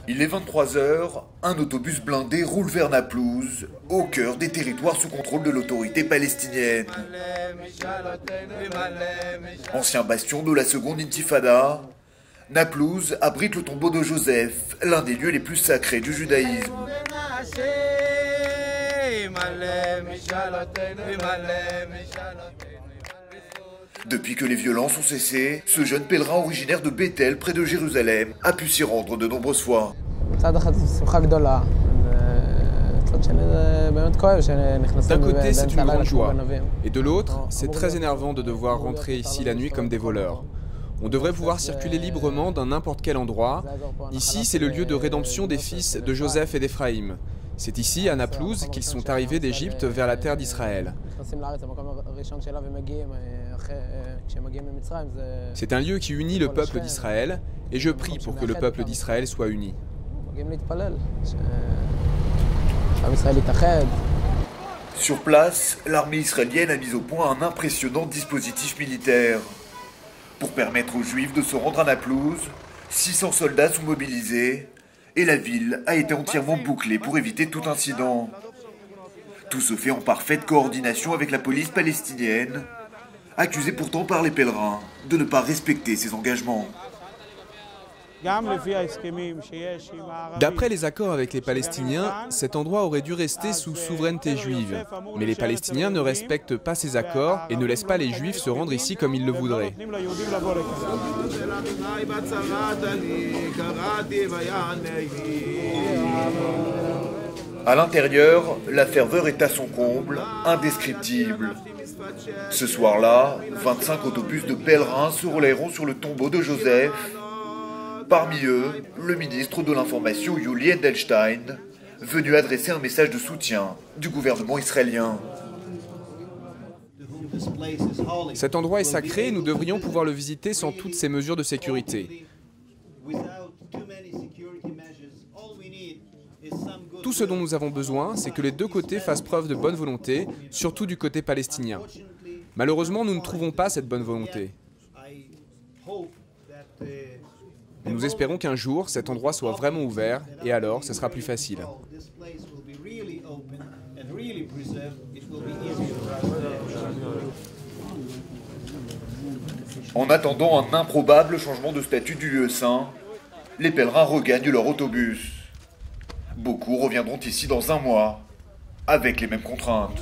Il est 23 heures, un autobus blindé roule vers Naplouse, au cœur des territoires sous contrôle de l'autorité palestinienne. Ancien bastion de la seconde intifada, Naplouse abrite le tombeau de Joseph, l'un des lieux les plus sacrés du judaïsme. Depuis que les violences ont cessé, ce jeune pèlerin originaire de Bethel, près de Jérusalem, a pu s'y rendre de nombreuses fois. D'un côté, c'est une grande joie, et de l'autre, c'est très énervant de devoir rentrer ici la nuit comme des voleurs. On devrait pouvoir circuler librement dans n'importe quel endroit. Ici, c'est le lieu de rédemption des fils de Joseph et d'Éphraïm. C'est ici, à Naplouse, qu'ils sont arrivés d'Égypte vers la terre d'Israël. C'est un lieu qui unit le peuple d'Israël, et je prie pour que le peuple d'Israël soit uni. Sur place, l'armée israélienne a mis au point un impressionnant dispositif militaire. Pour permettre aux Juifs de se rendre à Naplouse, 600 soldats sont mobilisés et la ville a été entièrement bouclée pour éviter tout incident. Tout se fait en parfaite coordination avec la police palestinienne, accusée pourtant par les pèlerins de ne pas respecter ses engagements. D'après les accords avec les Palestiniens, cet endroit aurait dû rester sous souveraineté juive. Mais les Palestiniens ne respectent pas ces accords et ne laissent pas les Juifs se rendre ici comme ils le voudraient. À l'intérieur, la ferveur est à son comble, indescriptible. Ce soir-là, 25 autobus de pèlerins se relayeront sur le tombeau de Joseph. Parmi eux, le ministre de l'Information Yuli Edelstein, venu adresser un message de soutien du gouvernement israélien. Cet endroit est sacré et nous devrions pouvoir le visiter sans toutes ces mesures de sécurité. Tout ce dont nous avons besoin, c'est que les deux côtés fassent preuve de bonne volonté, surtout du côté palestinien. Malheureusement, nous ne trouvons pas cette bonne volonté. Nous espérons qu'un jour, cet endroit soit vraiment ouvert, et alors, ce sera plus facile. En attendant un improbable changement de statut du lieu saint, les pèlerins regagnent leur autobus. Beaucoup reviendront ici dans un mois, avec les mêmes contraintes.